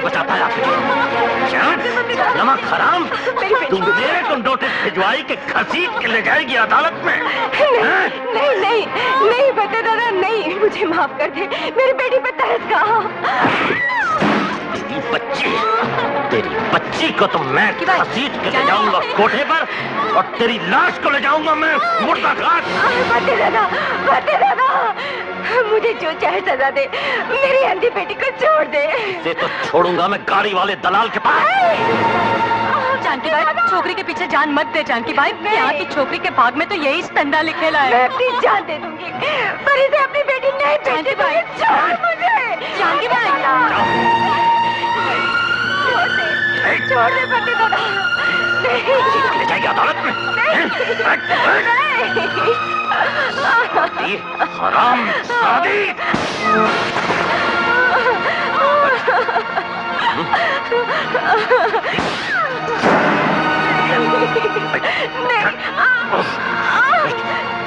बचाता है नमक हराम। तुम मेरे को नोटिस भिजवाई के घसीट के ले जाएगी अदालत में। नहीं नहीं नहीं फतेह दादा नहीं, मुझे माफ कर दे, मेरी बेटी पे तरस खाओ। तेरी बच्ची को तो मैं घसीट के ले जाऊंगा कोठे पर और तेरी लाश को ले जाऊंगा मैं मुर्दा घाट। फतेह दादा मुझे जो चाहे सजा दे, मेरी अंधी बेटी को छोड़ दे। इसे तो छोड़ूंगा मैं गाड़ी वाले दलाल के पास। जानकी भाई, छोकरी के पीछे जान मत दे जानकी भाई। यहाँ की छोकरी के भाग में तो यही स्तंदा लिखेला है। मैं अपनी जान दे दूंगी पर इसे अपनी बेटी नहीं बेटी भाई। छोड़ मुझे जानकी भाई, छोड़ दे फतेह दादा। नहीं ले जाएगी अदालत में। हराम शादी।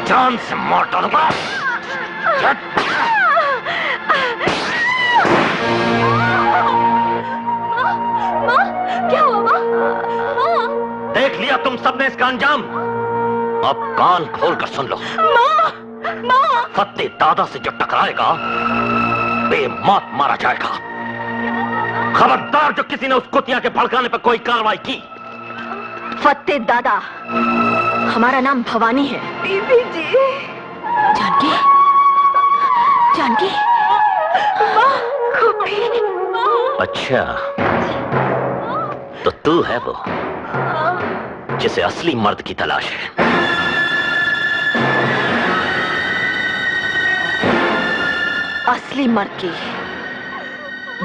जान से मार डालूंगा। क्या हुआ माँ? देख लिया तुम सबने इसका अंजाम। अब कान खोल कर सुन लो। फतेह दादा से जो टकराएगा बेमौत मारा जाएगा। खबरदार जो किसी ने उस कुतिया के भड़काने पर कोई कार्रवाई की। फतेह दादा हमारा नाम भवानी है। बीबी जी। जानकी जानकी अच्छा तो तू है वो जिसे असली मर्द की तलाश है। असली मर्द की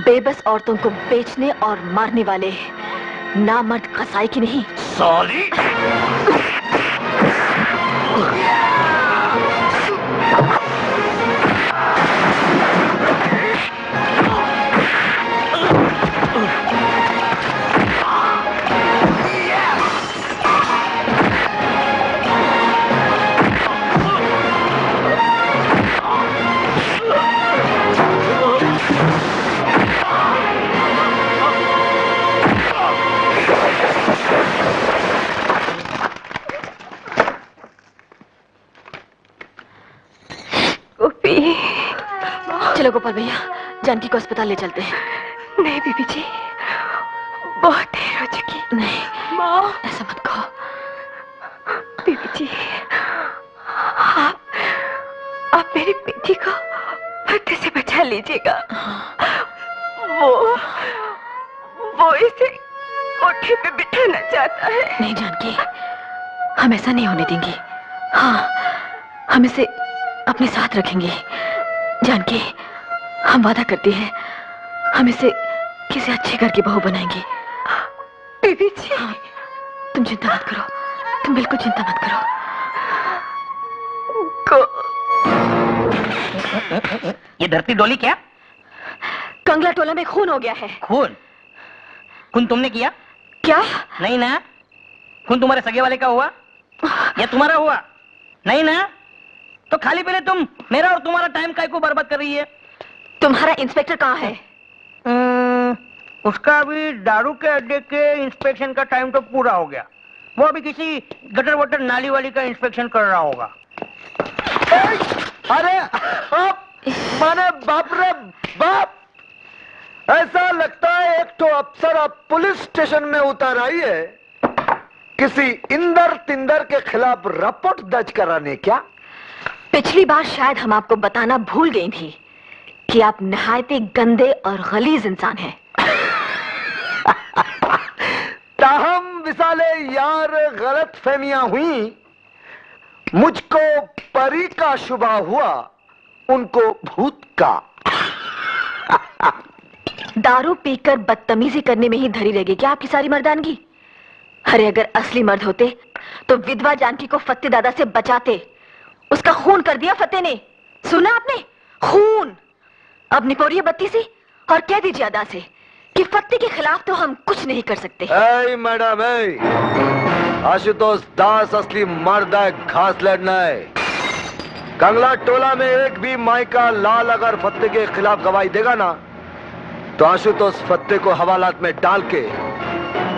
बेबस औरतों को बेचने और मारने वाले नामर्द कसाई की नहीं। साली चलो गोपाल भैया, जानकी को अस्पताल ले चलते हैं। नहीं बीबी जी, बहुत देर हो चुकी। नहीं माँ, ऐसा मत कहो। बीबी जी, आप मेरी बेटी को फतेह से बचा लीजिएगा। वो इसे कोठे पे बिठाना चाहता है। नहीं जानकी, हम ऐसा नहीं होने देंगे। हाँ, हम इसे अपने साथ रखेंगे। जानकी, हम वादा करते हैं, हम इसे किसी अच्छे घर की बहू बनाएंगे। बीबी जी, हाँ, तुम चिंता मत करो, तुम बिल्कुल चिंता मत करो। ये धरती डोली क्या? कंगला टोला में खून हो गया है। खून? खून तुमने किया? क्या? नहीं ना। खून तुम्हारे सगे वाले का हुआ या तुम्हारा हुआ? नहीं ना। तो खाली पहले तुम मेरा और तुम्हारा टाइम काय को बर्बाद कर रही है। तुम्हारा इंस्पेक्टर कहाँ है? उसका अभी दारू के अड्डे के इंस्पेक्शन का टाइम तो पूरा हो गया। वो अभी किसी गटर वटर नाली वाली का इंस्पेक्शन कर रहा होगा। अरे माने बाप रे बाप, ऐसा लगता है एक तो अफसर अब पुलिस स्टेशन में उतर आई है किसी इंदर तिंदर के खिलाफ रिपोर्ट दर्ज कराने। क्या पिछली बार शायद हम आपको बताना भूल गई थी कि आप नहायत गंदे और गलीज इंसान हैं। ताहम विसाले यार गलत फहमियां हुई, मुझको परी का शुबा हुआ, उनको भूत का। दारू पीकर बदतमीजी करने में ही धरी रहेगी क्या आपकी सारी मर्दानगी? अरे अगर असली मर्द होते तो विधवा जानकी को फतेह दादा से बचाते। उसका खून कर दिया फतेह ने, सुना आपने? खून। अब निपोरिए बत्ती सी और कह दीजिए अदा से कि फतेह के खिलाफ तो हम कुछ नहीं कर सकते। मैडम, आशुतोष दास असली मर्द है, घास लड़ना है। कंगला टोला में एक भी माई का लाल अगर फतेह के खिलाफ गवाही देगा ना तो आशुतोष फत्ते को हवालात में डाल के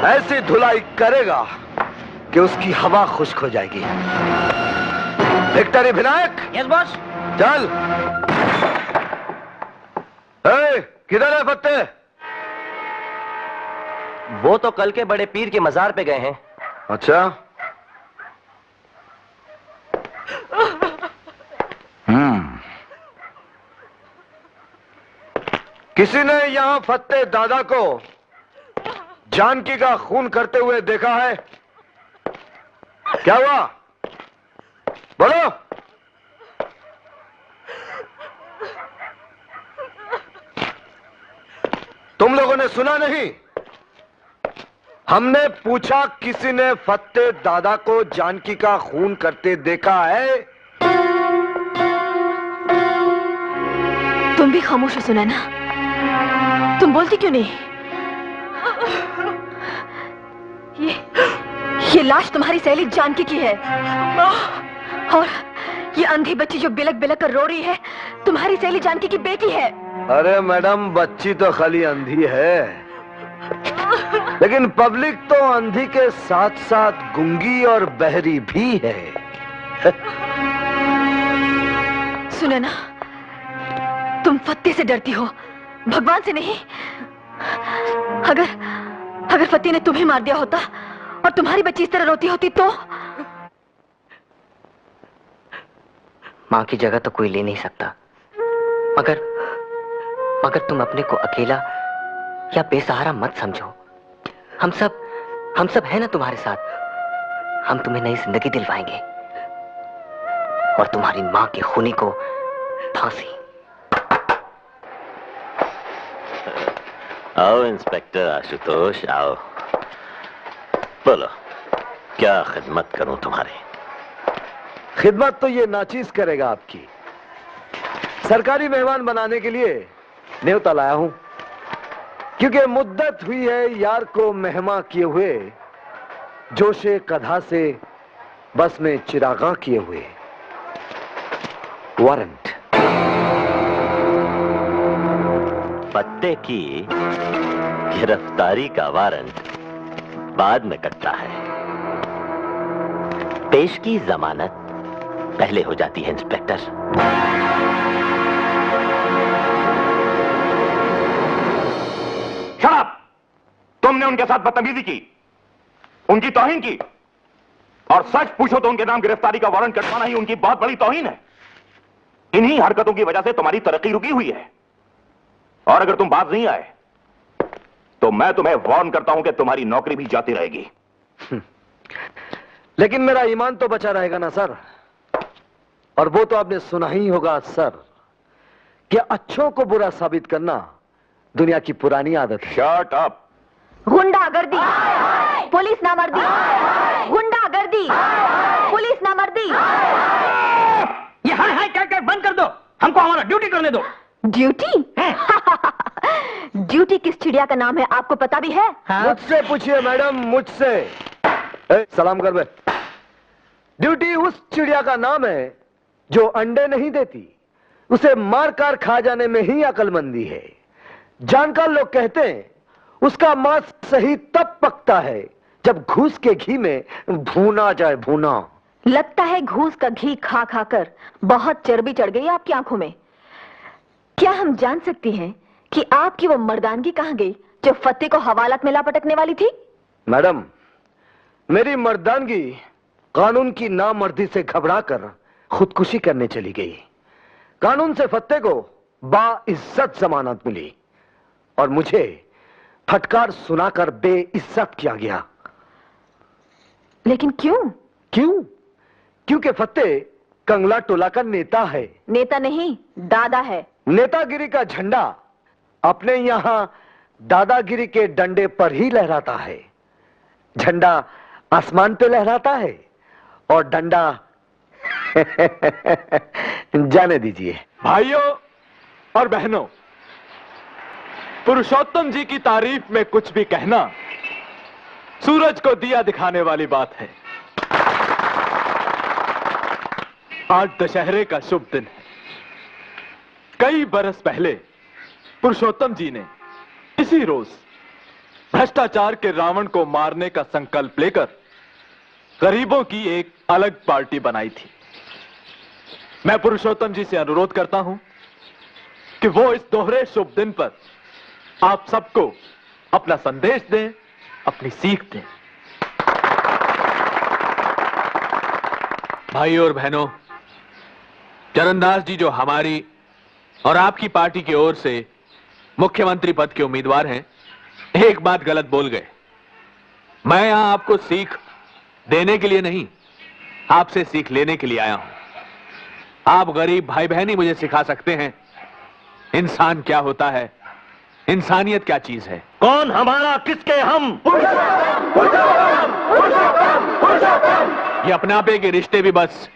ऐसी धुलाई करेगा कि उसकी हवा खुश्क हो जाएगी। विक्टरी विनायक। Yes boss. चल। किधर है फत्ते? वो तो कल के बड़े पीर के मजार पे गए हैं। अच्छा। किसी ने यहां फत्ते दादा को जानकी का खून करते हुए देखा है? क्या हुआ? बोलो। तुम लोगों ने सुना नहीं? हमने पूछा किसी ने फत्ते दादा को जानकी का खून करते देखा है? तुम भी खामोश हो सुनैना, तुम बोलती क्यों नहीं? ये लाश तुम्हारी सहेली जानकी की है और ये अंधी बच्ची जो बिलक बिलक कर रो रही है तुम्हारी सहेली जानकी की बेटी है। अरे मैडम, बच्ची तो खाली अंधी है, लेकिन पब्लिक तो अंधी के साथ साथ गूंगी और बहरी भी है। सुनो ना, तुम फत्ते से डरती हो, भगवान से नहीं। अगर फत्ते ने तुम्हें मार दिया होता और तुम्हारी बच्ची इस तरह रोती होती तो? मां की जगह तो कोई ले नहीं सकता, मगर तुम अपने को अकेला या बेसहारा मत समझो। हम सब हैं ना तुम्हारे साथ। हम तुम्हें नई जिंदगी दिलवाएंगे और तुम्हारी मां के खूनी को फांसी। आओ इंस्पेक्टर आशुतोष, आओ। बोलो, क्या खिदमत करूं तुम्हारी? खिदमत तो ये नाचीज करेगा आपकी। सरकारी मेहमान बनाने के लिए न्योता लाया हूं, क्योंकि मुद्दत हुई है यार को मेहमा किए हुए, जोशे कधा से बस में चिरागा किए हुए। वारंट। फत्ते की गिरफ्तारी का वारंट बाद में कटता है, पेश की जमानत पहले हो जाती है इंस्पेक्टर। शराब! तुमने उनके साथ बदतमीजी की, उनकी तौहीन की, और सच पूछो तो उनके नाम गिरफ्तारी का वारंट कटवाना ही उनकी बहुत बड़ी तौहीन है। इन्हीं हरकतों की वजह से तुम्हारी तरक्की रुकी हुई है, और अगर तुम बाज नहीं आए तो मैं तुम्हें वार्न करता हूं कि तुम्हारी नौकरी भी जाती रहेगी। लेकिन मेरा ईमान तो बचा रहेगा ना सर। और वो तो आपने सुना ही होगा सर कि अच्छों को बुरा साबित करना दुनिया की पुरानी आदत है। Shut up. गुंडागर्दी, पुलिस नामर्दी, गुंडागर्दी, पुलिस नामर्दी। ये हाय हाय कर बंद कर दो, हमको हमारा ड्यूटी करने दो। ड्यूटी? ड्यूटी किस चिड़िया का नाम है आपको पता भी है? मुझसे पूछिए मैडम, मुझसे। सलाम कर बे। ड्यूटी उस चिड़िया का नाम है जो अंडे नहीं देती, उसे मारकर खा जाने में ही अक्लमंदी है। जानकार लोग कहते हैं उसका मांस सही तब पकता है जब घूस के घी में भूना जाए। भूना लगता है घूस का घी खा खाकर बहुत चर्बी चढ़ गई आपकी आंखों में। क्या हम जान सकती हैं कि आपकी वो मर्दानगी कहां गई जो फत्ते को हवालात में लापटकने वाली थी? मैडम, मेरी मर्दानगी कानून की नामर्दी से घबराकर खुदकुशी करने चली गई। कानून से फत्ते को बाइज्जत जमानत मिली और मुझे फटकार सुनाकर बेइज्जत किया गया। लेकिन क्यों? क्योंकि फत्ते कंगला टोला का नेता है। नेता नहीं, दादा है। नेतागिरी का झंडा अपने यहां दादागिरी के डंडे पर ही लहराता है। झंडा आसमान पे लहराता है और डंडा जाने दीजिए। भाइयों और बहनों, पुरुषोत्तम जी की तारीफ में कुछ भी कहना सूरज को दिया दिखाने वाली बात है। आज दशहरे का शुभ दिन है। कई बरस पहले पुरुषोत्तम जी ने इसी रोज भ्रष्टाचार के रावण को मारने का संकल्प लेकर गरीबों की एक अलग पार्टी बनाई थी। मैं पुरुषोत्तम जी से अनुरोध करता हूं कि वो इस दोहरे शुभ दिन पर आप सबको अपना संदेश दें, अपनी सीख दें। भाइयों और बहनों, चरणदास जी जो हमारी और आपकी पार्टी की ओर से मुख्यमंत्री पद के उम्मीदवार हैं, एक बात गलत बोल गए। मैं यहां आपको सीख देने के लिए नहीं, आपसे सीख लेने के लिए आया हूं। आप गरीब भाई बहन ही मुझे सिखा सकते हैं इंसान क्या होता है, इंसानियत क्या चीज है। कौन हमारा, किसके हम? ये अपनापे के रिश्ते भी बस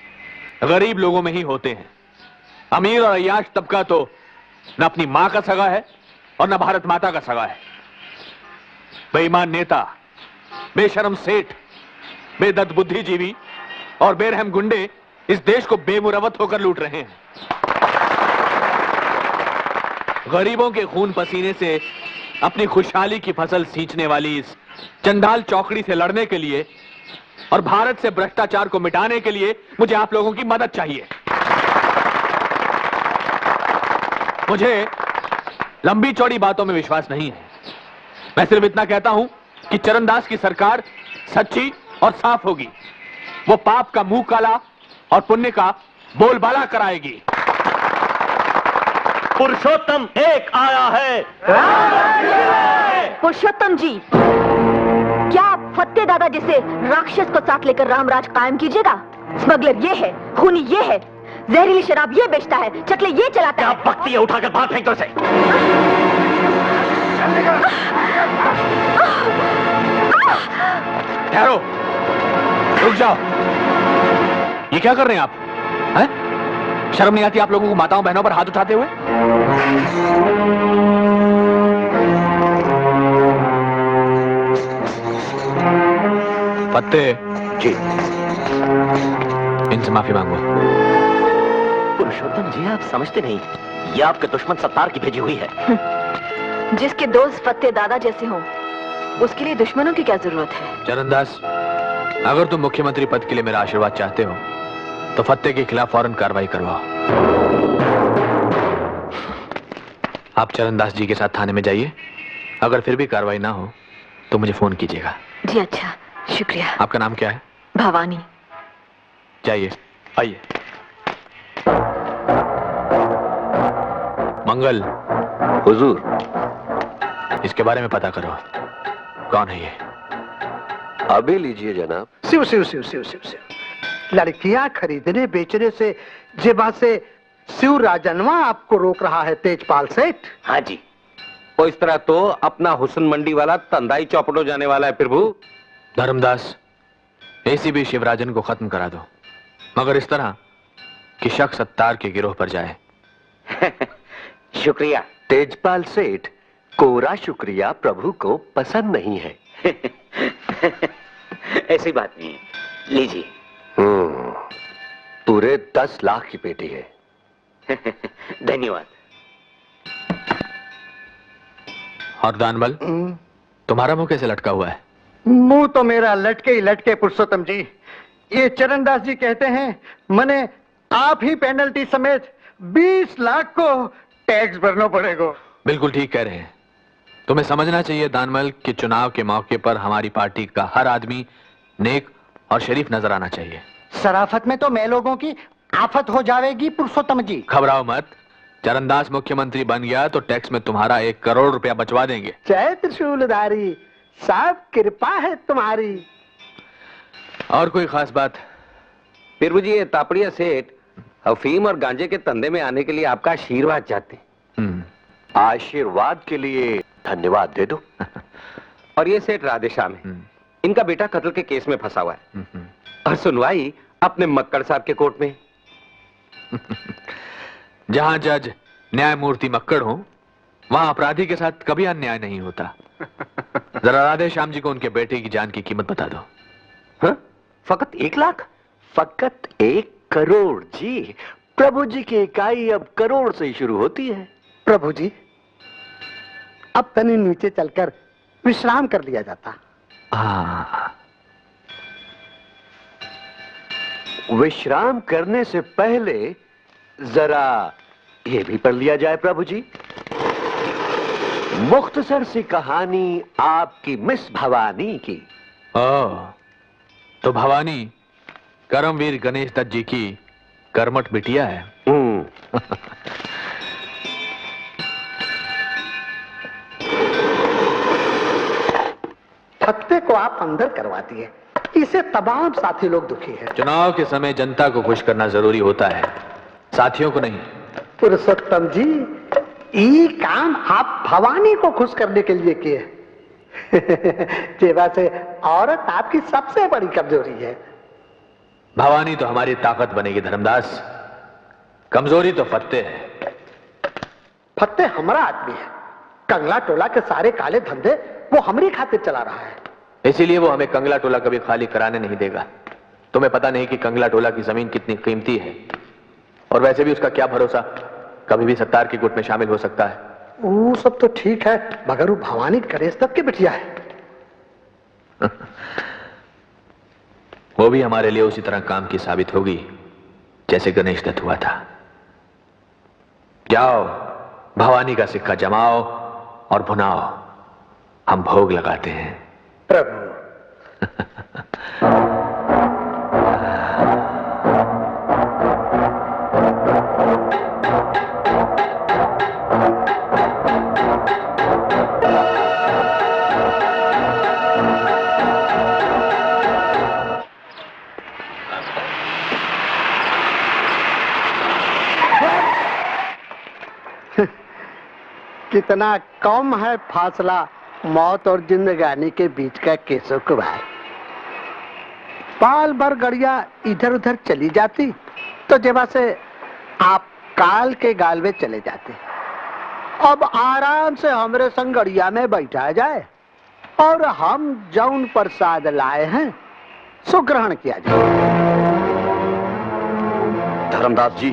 गरीब लोगों में ही होते हैं। अमीर और अय्याश तबका तो न अपनी मां का सगा है और न भारत माता का सगा है। बेईमान नेता, बेशरम सेठ, बेदर्द बुद्धिजीवी और बेरहम गुंडे इस देश को बेमुरवत होकर लूट रहे हैं। गरीबों के खून पसीने से अपनी खुशहाली की फसल सींचने वाली इस चंडाल चौकड़ी से लड़ने के लिए और भारत से भ्रष्टाचार को मिटाने के लिए मुझे आप लोगों की मदद चाहिए। मुझे लंबी चौड़ी बातों में विश्वास नहीं है। मैं सिर्फ इतना कहता हूं कि चरणदास की सरकार सच्ची और साफ होगी। वो पाप का मुंह काला और पुण्य का बोलबाला कराएगी। पुरुषोत्तम एक आया है। पुरुषोत्तम जी, क्या आप फत्ते दादा जैसे राक्षस को साथ लेकर रामराज कायम कीजिएगा? स्मगलर ये है, खूनी ये है, जहरीली शराब ये बेचता है, चकले ये चलाता है। क्या बकती है, उठाकर बाहर फेंक दो इसे। ठहरो, रुक जाओ। ये क्या कर रहे हैं आप? हैं? शर्म नहीं आती आप लोगों को माताओं बहनों पर हाथ उठाते हुए? फत्ते जी, इनसे माफी मांगो। पुरुषोत्तम जी, आप समझते नहीं, ये आपके दुश्मन सत्तार की भेजी हुई है। जिसके दोस्त फत्ते दादा जैसे हों, उसके लिए दुश्मनों की क्या जरूरत है? चरणदास, अगर तुम मुख्यमंत्री पद के लिए मेरा आशीर्वाद चाहते हो तो फत्ते के खिलाफ फौरन कार्रवाई करवाओ। आप चरणदास जी के साथ थाने में जाइए। अगर फिर भी कार्रवाई ना हो तो मुझे फोन कीजिएगा। जी अच्छा, शुक्रिया। आपका नाम क्या है? भवानी। जाइए, आइए। मंगल, हुजूर, इसके बारे में पता करो, कौन है ये? अभी लीजिए जनाब। शिव शिव शिव शिव शिव शिव। लड़कियां खरीदने बेचने से जेबा से शिव राजनवा आपको रोक रहा है तेजपाल सेठ। हाँ जी, वो इस तरह तो अपना हुस्न मंडी वाला तंदाई चौपट हो जाने वाला है प्रभु। धर्मदास, एसीपी शिवराजन को खत्म करा दो, मगर इस तरह कि शक सत्तार के गिरोह पर जाए। शुक्रिया तेजपाल सेठ, कोरा शुक्रिया प्रभु को पसंद नहीं है। ऐसी बात नहीं है, लीजिए। पूरे 10 लाख की पेटी है। धन्यवाद। और दानबल, तुम्हारा मुंह कैसे लटका हुआ है? मुंह तो मेरा लटके ही लटके पुरुषोत्तम जी। ये चरणदास जी कहते हैं मने आप ही पेनल्टी समेत 20 लाख को टैक्स भरना पड़ेगा। बिल्कुल ठीक कह रहे हैं। तुम्हें समझना चाहिए दानमल कि चुनाव के मौके पर हमारी पार्टी का हर आदमी नेक और शरीफ नजर आना चाहिए। शराफत में तो मैं लोगों की आफत हो जाएगी पुरुषोत्तम जी। घबराओ मत, चरणदास मुख्यमंत्री बन गया तो टैक्स में तुम्हारा 1 करोड़ रुपया बचवा देंगे। जय त्रिशूलधारी साहब, कृपा है तुम्हारी। और कोई खास बात? प्रभु जी, ये तापड़िया सेठ अफीम और गांजे के धंधे में आने के लिए आपका आशीर्वाद चाहते हैं। आशीर्वाद के लिए धन्यवाद दे दो। और ये सेठ राधेश्याम है, इनका बेटा कत्ल के केस में फंसा हुआ है और सुनवाई अपने मक्कड़ साहब के कोर्ट में। जहां जज न्यायमूर्ति मक्कड़ हो, वहां अपराधी के साथ कभी अन्याय नहीं होता। जरा राधेश्याम जी को उनके बेटे की जान की कीमत बता दो। हाँ? फकत 1 लाख? फकत 1 करोड़ जी। प्रभु जी की इकाई अब करोड़ से ही शुरू होती है। प्रभु जी, अब तनी नीचे चलकर विश्राम कर लिया जाता। विश्राम करने से पहले जरा ये भी पढ़ लिया जाए प्रभु जी। मुख्तसर सी कहानी आपकी मिस भवानी की। तो भवानी करमवीर गणेश दत्त जी की कर्मठ बिटिया है। फत्ते को आप अंदर करवा दिए, इसे तमाम साथी लोग दुखी हैं। चुनाव के समय जनता को खुश करना जरूरी होता है, साथियों को नहीं। पुरुषोत्तम जी, ये काम आप भवानी को खुश करने के लिए किए। वैसे औरत आपकी सबसे बड़ी कमजोरी है। भवानी तो हमारी ताकत बनेगी धर्मदास, कमजोरी तो फत्ते है। फत्ते हमारा आदमी है, कंगला टोला के सारे काले धंधे वो हमारी खातिर चला रहा है। इसीलिए वो हमें कंगला टोला कभी खाली कराने नहीं देगा। तुम्हें पता नहीं कि कंगला टोला की जमीन कितनी कीमती है, और वैसे भी उसका क्या भरोसा, कभी भी सत्तार के गुट में शामिल हो सकता है। वो सब तो ठीक है, मगर वो भवानी गणेश दत्त की बिटिया है। वो भी हमारे लिए उसी तरह काम की साबित होगी जैसे गणेश दत्त हुआ था। जाओ, भवानी का सिक्का जमाओ और भुनाओ, हम भोग लगाते हैं। प्रभु कितना कम है फासला मौत और जिंदगानी के बीच का केशव कुमार। पाल भर गड़िया इधर उधर चली जाती तो जेबा से आप काल के गाल में चले जाते। अब आराम से हमरे संग गड़िया में बैठा जाए और हम जौन प्रसाद लाए हैं सो ग्रहण किया जाए। धर्मदास जी,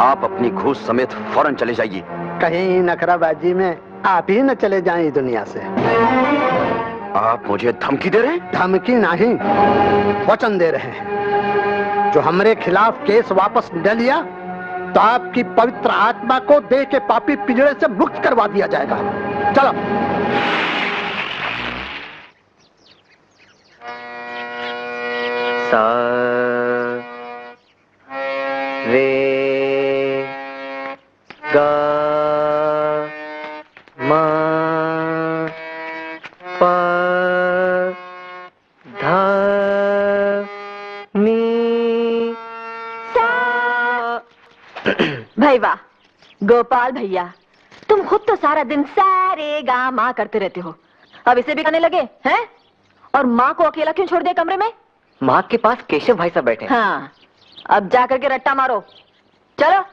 आप अपनी घूस समेत फौरन चले जाइए। कहीं नखराबाजी में आप ही न चले जाएं दुनिया से। आप मुझे धमकी दे रहे हैं? धमकी नहीं, वचन दे रहे हैं। जो हमारे खिलाफ केस वापस न लिया तो आपकी पवित्र आत्मा को देह के पापी पिंजरे से मुक्त करवा दिया जाएगा। चलो। सा रे गा मा पा धा नी सा। भाई वाह गोपाल भैया, तुम खुद तो सारा दिन सारे गा माँ करते रहते हो, अब इसे भी करने लगे हैं? और माँ को अकेला क्यों छोड़ दिया कमरे में? माँ के पास केशव भाई साहब बैठे हैं। हाँ, अब जा करके रट्टा मारो, चलो।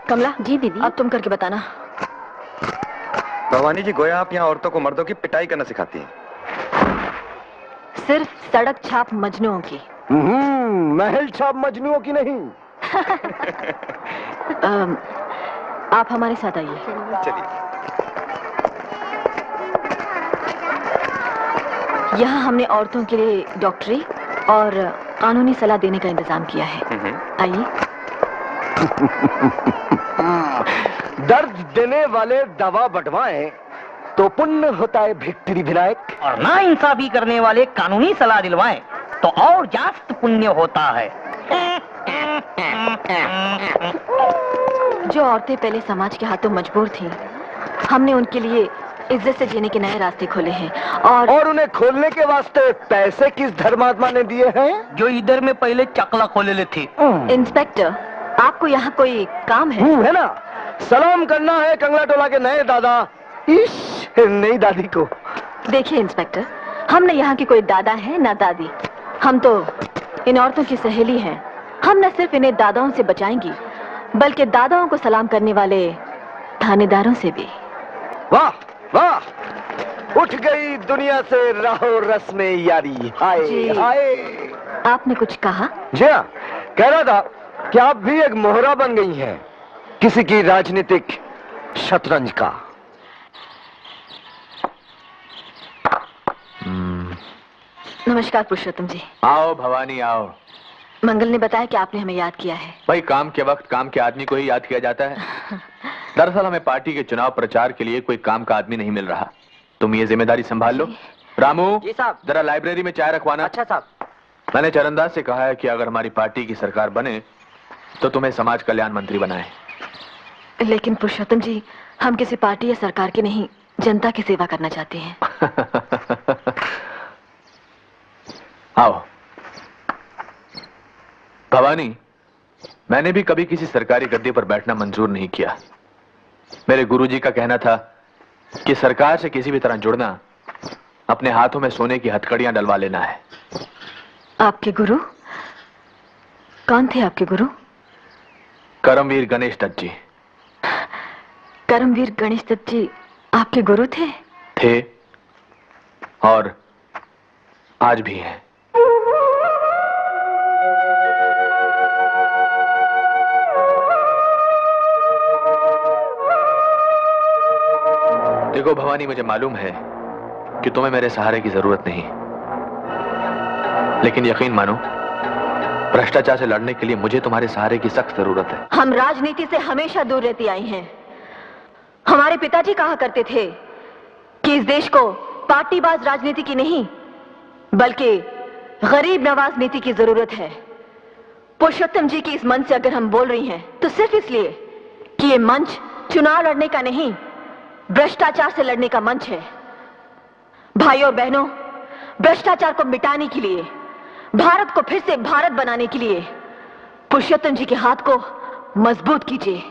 कमला जी दीदी, अब तुम करके बताना। भवानी जी, गोया आप यहाँ औरतों को मर्दों की पिटाई करना सिखाती हैं। सिर्फ सड़क छाप मजनुओं की। महल छाप मजनुओं की नहीं। आप हमारे साथ आइए। चलिए। यहाँ हमने औरतों के लिए डॉक्टरी और कानूनी सलाह देने का इंतजाम किया है। आइए। दर्द देने वाले दवा बंटवाएं तो पुण्य होता है भिक्टरी विनायक, और ना इंसाफी करने वाले कानूनी सलाह दिलवाएं तो और जास्त पुण्य होता है। जो औरतें पहले समाज के हाथों मजबूर थीं, हमने उनके लिए इज्जत से जीने के नए रास्ते खोले हैं। और उन्हें खोलने के वास्ते पैसे किस धर्मात्मा ने दिए हैं? जो इधर में पहले चकला खोले ले थे। इंस्पेक्टर, आपको यहाँ कोई काम है? है ना, सलाम करना है कंगला टोला के नए दादा नई दादी को। देखिए इंस्पेक्टर, हम न यहाँ की कोई दादा है ना दादी, हम तो इन औरतों की सहेली हैं। हम न सिर्फ इन्हें दादाओं से बचाएंगी, बल्कि दादाओं को सलाम करने वाले थानेदारों से भी। वाह वाह, उठ गई दुनिया से राहो रस्म यारी। हाय हाय। आपने कुछ कहा? जी हाँ, कह रहा था कि आप भी एक मोहरा बन गई हैं किसी की राजनीतिक शतरंज का। नमस्कार पुरुषोत्तम जी। आओ भवानी आओ। मंगल ने बताया कि आपने हमें याद किया है। भाई काम के वक्त काम के आदमी को ही याद किया जाता है। दरअसल हमें पार्टी के चुनाव प्रचार के लिए कोई काम का आदमी नहीं मिल रहा। तुम ये जिम्मेदारी संभाल लो। रामू जी साहब। जरा लाइब्रेरी में चाय रखवाना। अच्छा साहब। मैंने चरणदास से कहा है कि अगर हमारी पार्टी की सरकार बने तो तुम्हें समाज कल्याण मंत्री बनाए। लेकिन पुरुषोत्तम जी, हम किसी पार्टी या सरकार की नहीं, जनता की सेवा करना चाहते हैं। आओ भवानी, मैंने भी कभी किसी सरकारी गद्दे पर बैठना मंजूर नहीं किया। मेरे गुरुजी का कहना था कि सरकार से किसी भी तरह जुड़ना अपने हाथों में सोने की हथकड़ियां डलवा लेना है। आपके गुरु कौन थे? आपके गुरु? करमवीर गणेश दत्त जी। करमवीर गणेश दत्त जी आपके गुरु थे? थे और आज भी हैं। देखो भवानी, मुझे मालूम है कि तुम्हें मेरे सहारे की जरूरत नहीं, लेकिन यकीन मानो भ्रष्टाचार से लड़ने के लिए मुझे तुम्हारे सहारे की सख्त जरूरत है। हम राजनीति से हमेशा दूर रहती आई हैं। हमारे पिताजी कहा करते थे कि इस देश को पार्टीबाज राजनीति की नहीं बल्कि गरीब नवाज नीति की जरूरत है। पुरुषोत्तम जी की इस मंच से अगर हम बोल रही हैं तो सिर्फ इसलिए कि ये मंच चुनाव लड़ने का नहीं, भ्रष्टाचार से लड़ने का मंच है। भाइयों और बहनों, भ्रष्टाचार को मिटाने के लिए, भारत को फिर से भारत बनाने के लिए पुरुषोत्तम जी के हाथ को मजबूत कीजिए।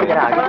जरा आगे